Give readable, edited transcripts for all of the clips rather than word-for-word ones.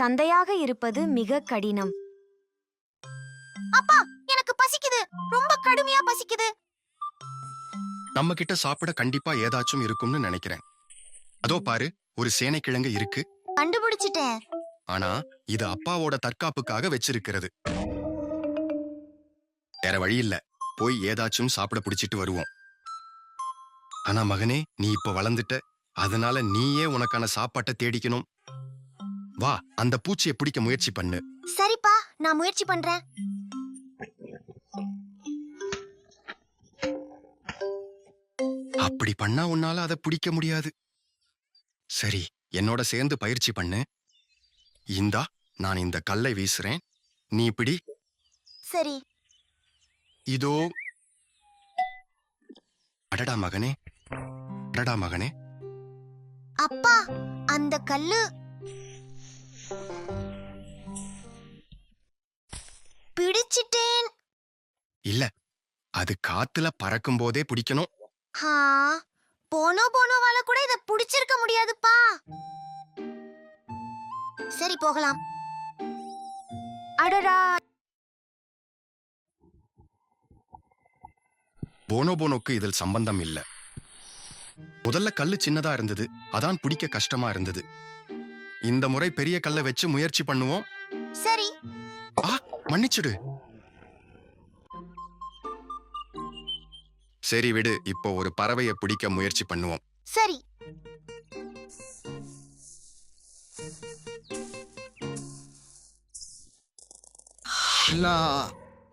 தந்தையாக இருப்பது மிக கடினம். அப்பா, எனக்கு பசிக்குது, ரொம்ப கடுமையா பசிக்குது. நம்ம கிட்ட சாப்பிட கண்டிப்பா ஏதாச்சும் இருக்கும்னு நினைக்கிறேன். அதோ பாரு, ஒரு சேனைக்கிழங்கு இருக்கு. கண்டுபிடிச்சிட்டேன். ஆனா இது அப்பாவோட தற்காப்புக்காக வச்சிருக்கிறது. வேற வழி இல்ல, போய் ஏதாச்சும் சாப்பிட பிடிச்சிட்டு வருவோம். ஆனா மகனே, நீ இப்ப வளர்ந்துட்ட, அதனால நீயே உனக்கான சாப்பாட்டை தேடிக்கணும். வா, அந்த பூச்சியை பிடிக்க முயற்சி பண்ணு. சரிப்பா, நான் முயற்சி பண்றேன். அப்படி பண்ணா உன்னால அதை பிடிக்க முடியாது. சரி, என்னோட சேர்ந்து பயிற்சி பண்ணு. இந்தா, நான் இந்த கல்லை வீசுறேன், நீ பிடி. சரி. இதோ. அடடா மகனே, அடடா மகனே. அப்பா, அந்த கல்லு பிடிச்சிட்டேன். இல்ல, அது காத்துல பறக்கும் போதே பிடிக்கணும். போனோவால கூட இத பிடிச்சிருக்க முடியாதுப்பா. சரி, போகலாம். அடடா, போனோபோனோக்கு இதில் சம்பந்தம் இல்ல. முதல்ல கல்லு சின்னதா இருந்தது, அதான் பிடிக்க கஷ்டமா இருந்தது. இந்த முறை பெரிய கல்லை வச்சு முயற்சி பண்ணுவோம். சரி. மன்னிச்சுடு. சரி விடு, இப்போ ஒரு பறவையை பிடிக்க முயற்சி பண்ணுவோம். சரி.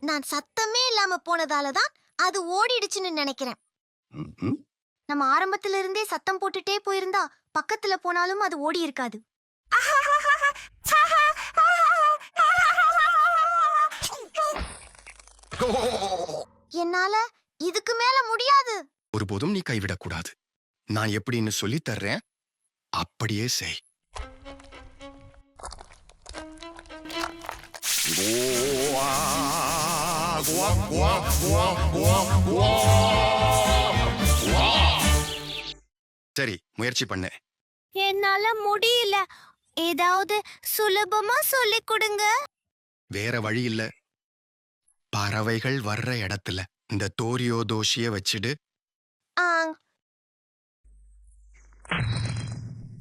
நான் சத்தமே இல்லாம போனதாலதான் அது ஓடிடுச்சுன்னு நினைக்கிறேன். நம்ம ஆரம்பத்துல இருந்தே சத்தம் போட்டுட்டே போயிருந்தா பக்கத்துல போனாலும் அது ஓடி இருக்காது. என்னால இதுக்கு மேல முடியாது. ஒருபோதும் நீ கைவிடக்கூடாது. நான் எப்படின்னு சொல்லி தர்றேன், அப்படியே செய். சரி, முயற்சி பண்ணு. என்னால முடியல. ஏதாவது சுலபமா சொல்லி கொடுங்க. வேற வழி இல்ல. பறவைகள் வர்ற இடத்துல இந்த தோரியோதோஷிய வச்சிடு.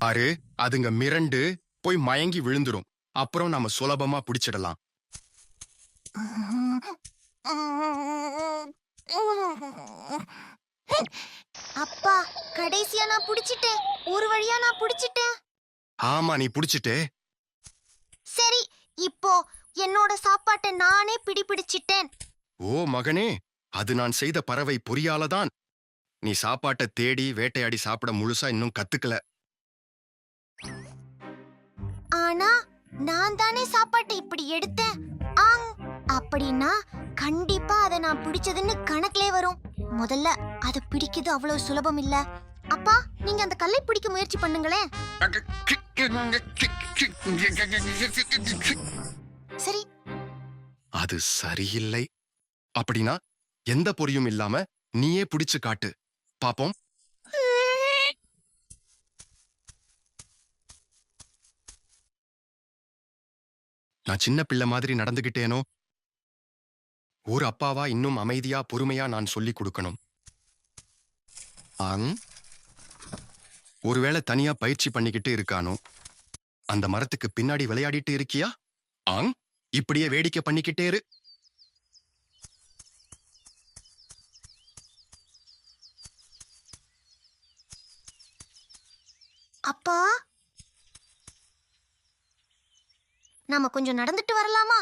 பாரு, அதுங்க மிரண்டு போய் மயங்கி விழுந்துரும். அப்புறம் நாம சுலபமா பிடிச்சிடலாம். அப்பா, கடைசியா நான் பிடிச்சிட்டேன். ஒரு வழியா நான் பிடிச்சிட்டேன். ஆமா, நீ பிடிச்சிட்டே. சரி, இப்போ என்னோட சாப்பாட்டை நானே பிடிச்சிட்டேன். ஓ மகனே, அது நான் செய்த பறவை பொறியாலதான். நீ சாப்பாட்டை தேடி வேட்டையாடி சாப்பிட முழுசா இன்னும் கத்துக்கல. ஆனா நான் தானே சாப்பாட்டை இப்படி எடுத்தேன். அப்படின்னா கண்டிப்பா அதை நான் பிடிச்சதுன்னு கணக்கிலே வரும். முதல்ல அதை பிடிக்கிறது அவ்வளவு சுலபம் இல்ல. அப்பா, நீங்க அந்த கல்லை பிடிக்க முயற்சி பண்ணுங்களேன். சரி. அது சரியில்லை. அப்படின்னா எந்த பொறியும் இல்லாம நீயே பிடிச்சு காட்டு பாப்போம். நான் சின்ன பிள்ளை மாதிரி நடந்துகிட்டேனோ? ஒரு அப்பாவா இன்னும் அமைதியா பொறுமையா நான் சொல்லி கொடுக்கணும். ஒருவேளை தனியா பயிற்சி பண்ணிக்கிட்டு இருக்கானோ? அந்த மரத்துக்கு பின்னாடி விளையாடிட்டு இருக்கியா? இப்படியே வேடிக்கை பண்ணிக்கிட்டே இரு. அப்பா, நாம கொஞ்சம் நடந்துட்டு வரலாமா?